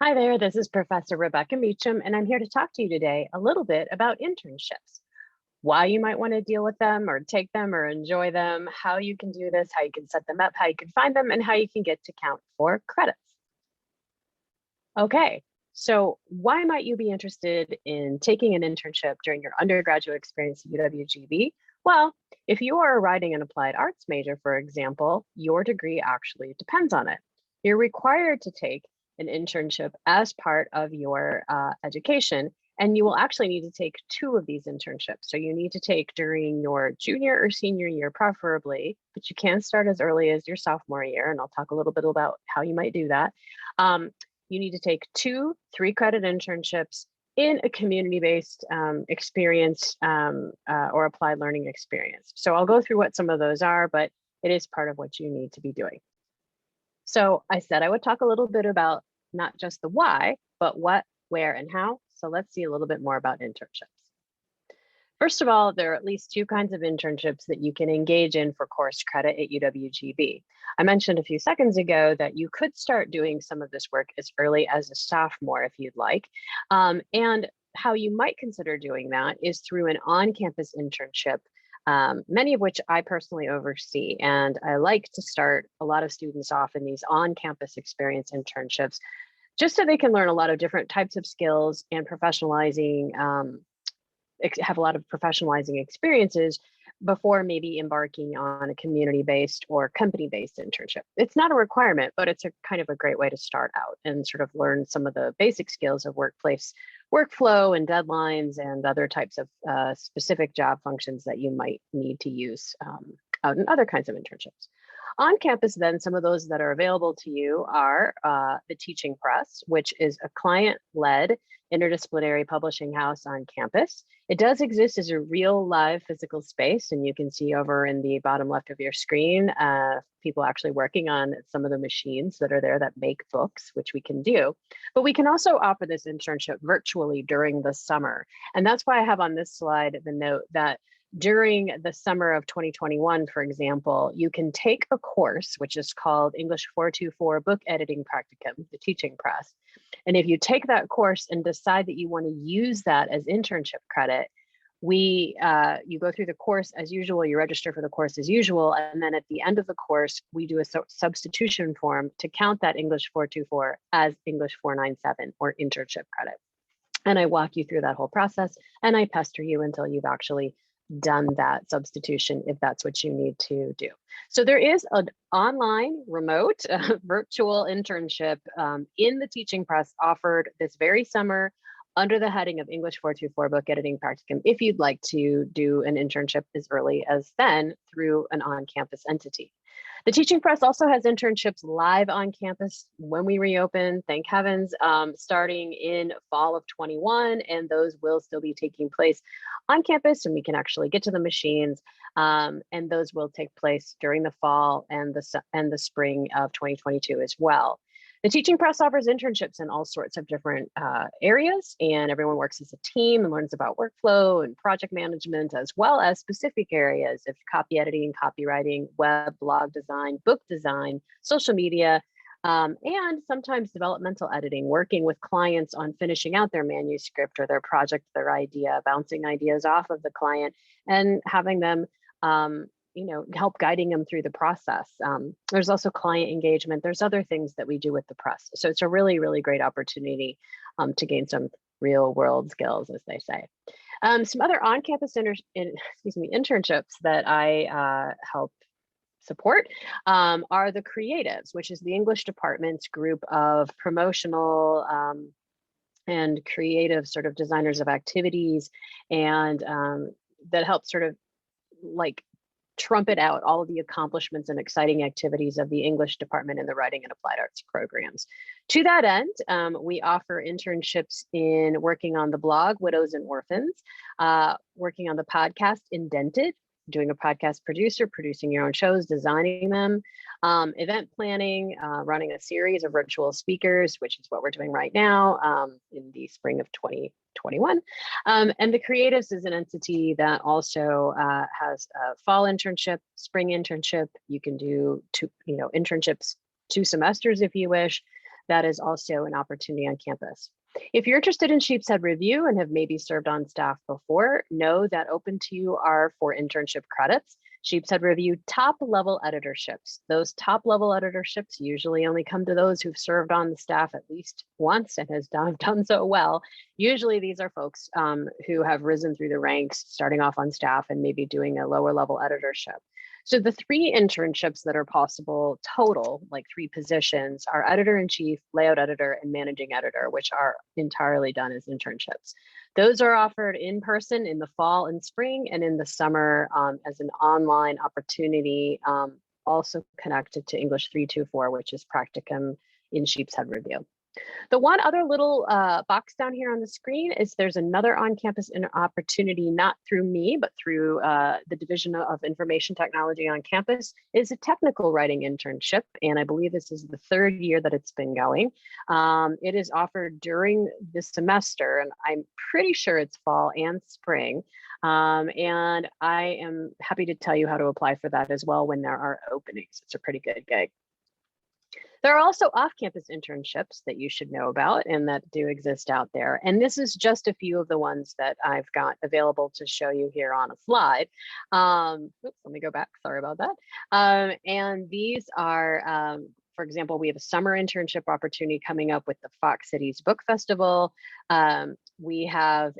Hi there, this is Professor Rebecca Meacham, and I'm here to talk to you today a little bit about internships, why you might want to deal with them or take them or enjoy them, how you can do this, how you can set them up, how you can find them, and how you can get to count for credits. Okay, so why might you be interested in taking an internship during your undergraduate experience at UWGB? Well, if you are a writing and applied arts major, for example, your degree actually depends on it. You're required to take an internship as part of your education, and you will actually need to take two of these internships. So you need to take during your junior or senior year, preferably, but you can start as early as your sophomore year, and I'll talk a little bit about how you might do that. You need to take two 3-credit internships in a community-based experience or applied learning experience. So I'll go through what some of those are, but it is part of what you need to be doing. So I said I would talk a little bit about not just the why, but what, where, and how. So let's see a little bit more about internships. First of all, there are at least two kinds of internships that you can engage in for course credit at UWGB. I mentioned a few seconds ago that you could start doing some of this work as early as a sophomore if you'd like. And how you might consider doing that is through an on-campus internship, many of which I personally oversee. And I like to start a lot of students off in these on-campus experience internships, just so they can learn a lot of different types of skills and have a lot of professionalizing experiences before maybe embarking on a community-based or company-based internship. It's not a requirement, but it's a kind of a great way to start out and sort of learn some of the basic skills of workplace workflow and deadlines and other types of specific job functions that you might need to use out in other kinds of internships. On campus, then, some of those that are available to you are the Teaching Press, which is a client-led interdisciplinary publishing house on campus. It does exist as a real live physical space, and you can see over in the bottom left of your screen, people actually working on some of the machines that are there that make books, which we can do. But we can also offer this internship virtually during the summer. And that's why I have on this slide the note that during the summer of 2021, for example, you can take a course, which is called English 424 Book Editing Practicum, the Teaching Press. And if you take that course and decide that you want to use that as internship credit, you go through the course as usual, you register for the course as usual, and then at the end of the course, we do a substitution form to count that English 424 as English 497 or internship credit. And I walk you through that whole process, and I pester you until you've actually done that substitution if that's what you need to do. So there is an online, remote, virtual internship in the Teaching Press offered this very summer under the heading of English 424 Book Editing Practicum, if you'd like to do an internship as early as then through an on-campus entity. The Teaching Press also has internships live on campus when we reopen, thank heavens, starting in fall of 21, and those will still be taking place on campus, and we can actually get to the machines, and those will take place during the fall and the spring of 2022 as well. The Teaching Press offers internships in all sorts of different areas, and everyone works as a team and learns about workflow and project management, as well as specific areas of copy editing, copywriting, web, blog design, book design, social media, and sometimes developmental editing, working with clients on finishing out their manuscript or their project, their idea, bouncing ideas off of the client and having them help guiding them through the process. There's also client engagement. There's other things that we do with the press. So it's a really, really great opportunity to gain some real world skills, as they say. Some other on-campus internships that I help support are the Creatives, which is the English department's group of promotional and creative sort of designers of activities, and that help sort of like trumpet out all of the accomplishments and exciting activities of the English department in the writing and applied arts programs. To that end, we offer internships in working on the blog Widows and Orphans, working on the podcast Indented, doing a podcast producer, producing your own shows, designing them, event planning, running a series of virtual speakers, which is what we're doing right now in the spring of 2021. And the Creatives is an entity that also has a fall internship, spring internship. You can do internships 2 semesters if you wish. that is also an opportunity on campus. If you're interested in Sheepshead Review and have maybe served on staff before, know that open to you are for internship credits. Sheepshead Review top level editorships. Those top level editorships usually only come to those who've served on the staff at least once and has done so well. Usually these are folks who have risen through the ranks, starting off on staff and maybe doing a lower level editorship. So the 3 internships that are possible total, like 3 positions, are editor-in-chief, layout editor, and managing editor, which are entirely done as internships. Those are offered in person in the fall and spring, and in the summer as an online opportunity, also connected to English 324, which is practicum in Sheepshead Review. The one other little box down here on the screen is there's another on-campus opportunity, not through me, but through the Division of Information Technology on campus, is a technical writing internship. And I believe this is the 3rd year that it's been going. It is offered during this semester, and I'm pretty sure it's fall and spring. And I am happy to tell you how to apply for that as well when there are openings. It's a pretty good gig. There are also off-campus internships that you should know about and that do exist out there. And this is just a few of the ones that I've got available to show you here on a slide. Oops, let me go back, sorry about that. And these are, for example, we have a summer internship opportunity coming up with the Fox Cities Book Festival. We have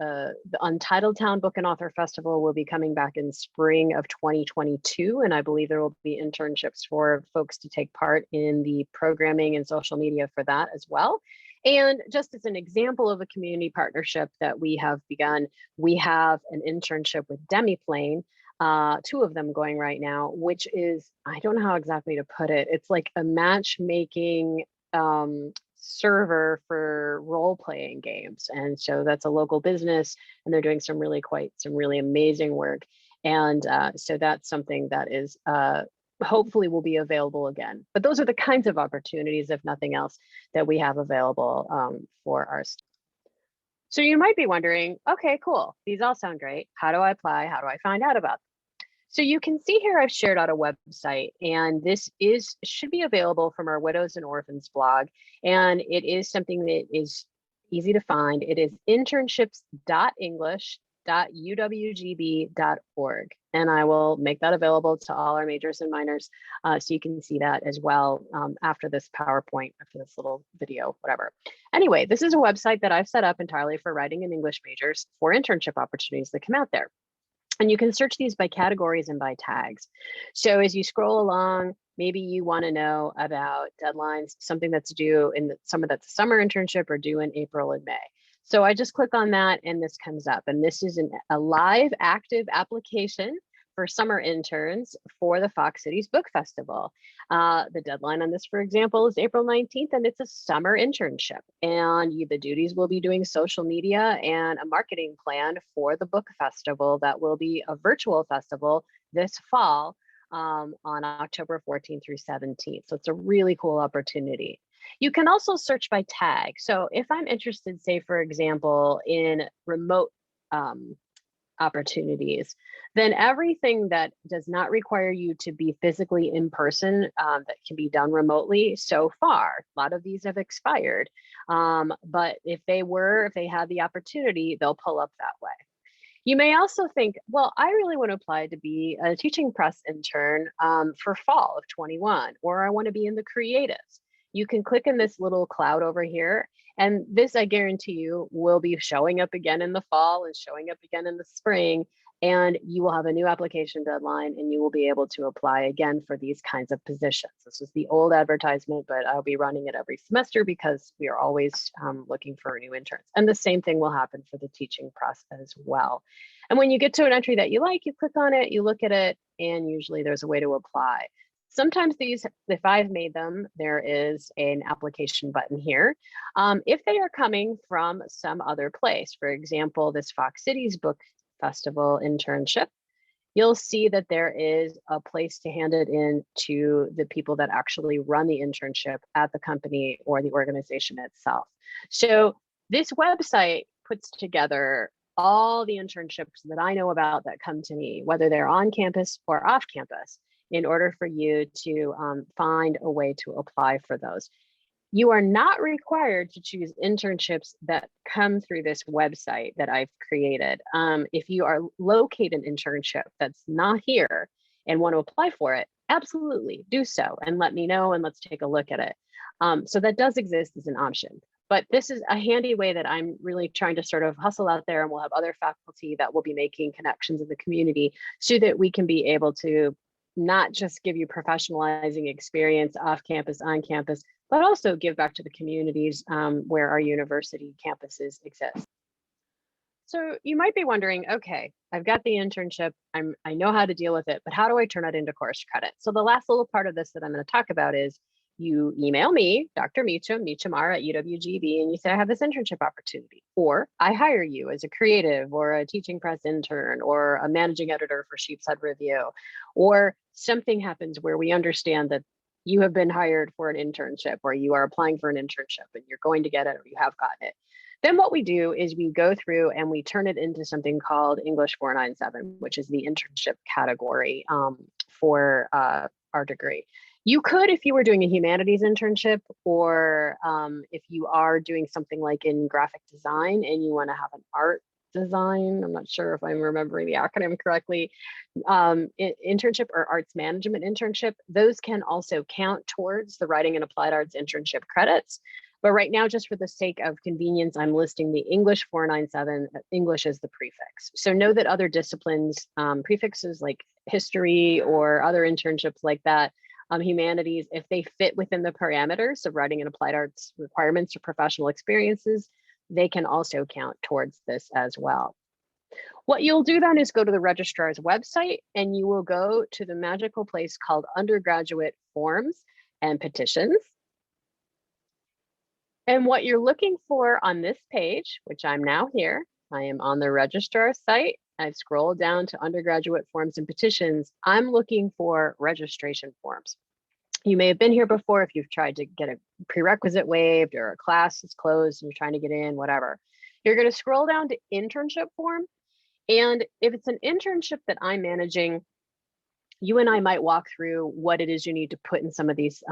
the Untitled Town Book and Author Festival will be coming back in spring of 2022, and I believe there will be internships for folks to take part in the programming and social media for that as well. And just as an example of a community partnership that we have begun, we have an internship with Demiplane, 2 of them going right now, which is, I don't know how exactly to put it, it's like a matchmaking server for role-playing games. And so that's a local business, and they're doing some really amazing work. And so that's something that is hopefully will be available again. But those are the kinds of opportunities, if nothing else, that we have available for our students. So you might be wondering, okay, cool, these all sound great. How do I apply? How do I find out about them? So you can see here I've shared out a website, and this should be available from our Widows and Orphans blog. And it is something that is easy to find. It is internships.english.uwgb.org. And I will make that available to all our majors and minors so you can see that as well after this PowerPoint, after this little video, whatever. Anyway, this is a website that I've set up entirely for writing and English majors for internship opportunities that come out there. And you can search these by categories and by tags. So as you scroll along, maybe you want to know about deadlines, something that's due in the summer, that's a summer internship or due in April and May. So I just click on that and this comes up. And this is a live active application for summer interns for the Fox Cities Book Festival. The deadline on this, for example, is April 19th, and it's a summer internship. And the duties will be doing social media and a marketing plan for the book festival that will be a virtual festival this fall on October 14th through 17th. So it's a really cool opportunity. You can also search by tag. So if I'm interested, say, for example, in remote opportunities, then everything that does not require you to be physically in person that can be done remotely so far. A lot of these have expired, but if they had the opportunity, they'll pull up that way. You may also think, well, I really want to apply to be a teaching press intern for fall of 21, or I want to be in the creatives. You can click in this little cloud over here, and this, I guarantee you, will be showing up again in the fall and showing up again in the spring, and you will have a new application deadline and you will be able to apply again for these kinds of positions. This is the old advertisement, but I'll be running it every semester because we are always looking for new interns. And the same thing will happen for the teaching press as well. And when you get to an entry that you like, you click on it, you look at it, and usually there's a way to apply. Sometimes these, if I've made them, there is an application button here. If they are coming from some other place, for example, this Fox Cities Book Festival internship, you'll see that there is a place to hand it in to the people that actually run the internship at the company or the organization itself. So this website puts together all the internships that I know about that come to me, whether they're on campus or off campus. in order for you to find a way to apply for those. You are not required to choose internships that come through this website that I've created. If you are locate an internship that's not here and want to apply for it, absolutely do so and let me know and let's take a look at it. So that does exist as an option. But this is a handy way that I'm really trying to sort of hustle out there, and we'll have other faculty that will be making connections in the community so that we can be able to not just give you professionalizing experience off campus, on campus, but also give back to the communities where our university campuses exist. So you might be wondering, okay, I've got the internship, I know how to deal with it, but how do I turn it into course credit? So the last little part of this that I'm going to talk about is you email me, Dr. Meacham R at UWGB, and you say, I have this internship opportunity, or I hire you as a creative or a teaching press intern or a managing editor for Sheepshead Review, or something happens where we understand that you have been hired for an internship or you are applying for an internship and you're going to get it or you have gotten it. Then what we do is we go through and we turn it into something called English 497, which is the internship category for our degree. You could, if you were doing a humanities internship, or if you are doing something like in graphic design and you want to have an art design, I'm not sure if I'm remembering the acronym correctly, internship or arts management internship, those can also count towards the writing and applied arts internship credits. But right now, just for the sake of convenience, I'm listing the English 497, English as the prefix. So know that other disciplines, prefixes like history or other internships like that, humanities, if they fit within the parameters of writing and applied arts requirements or professional experiences, they can also count towards this as well. What you'll do then is go to the registrar's website and you will go to the magical place called undergraduate forms and petitions. And what you're looking for on this page, which I'm now here, I am on the registrar's site. I've scrolled down to undergraduate forms and petitions. I'm looking for registration forms. You may have been here before if you've tried to get a prerequisite waived or a class is closed and you're trying to get in, whatever. You're going to scroll down to internship form. And if it's an internship that I'm managing, you and I might walk through what it is you need to put in some of these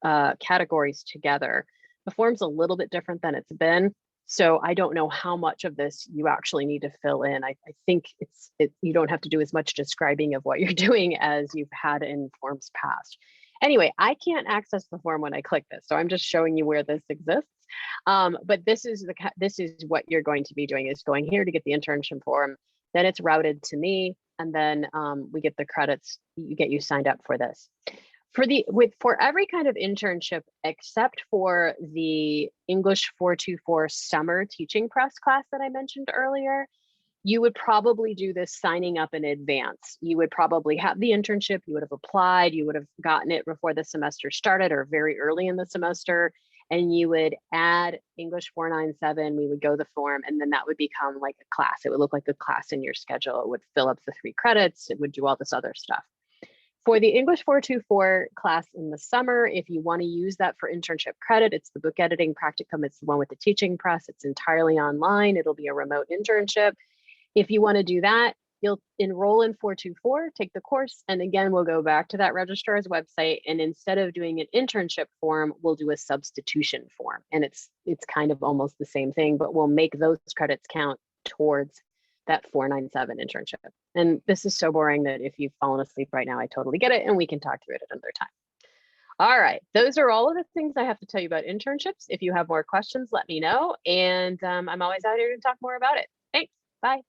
categories together. The form's a little bit different than it's been. So I don't know how much of this you actually need to fill in. I think you don't have to do as much describing of what you're doing as you've had in forms past. Anyway, I can't access the form when I click this, so I'm just showing you where this exists. But this is what you're going to be doing, is going here to get the internship form, then it's routed to me, and then we get the credits, get you signed up for this. For every kind of internship, except for the English 424 summer teaching press class that I mentioned earlier, you would probably do this signing up in advance. You would probably have the internship, you would have applied, you would have gotten it before the semester started or very early in the semester, and you would add English 497, we would go the form, and then that would become like a class. It would look like a class in your schedule. It would fill up the 3 credits, it would do all this other stuff. For the English 424 class in the summer, if you want to use that for internship credit, it's the book editing practicum. It's the one with the teaching press. It's entirely online. It'll be a remote internship. If you want to do that, you'll enroll in 424, take the course, and again, we'll go back to that registrar's website, and instead of doing an internship form, we'll do a substitution form. And it's kind of almost the same thing, but we'll make those credits count towards that 497 internship. And this is so boring that if you've fallen asleep right now, I totally get it, and we can talk through it another time. All right, those are all of the things I have to tell you about internships. If you have more questions, let me know, and I'm always out here to talk more about it. Thanks, bye.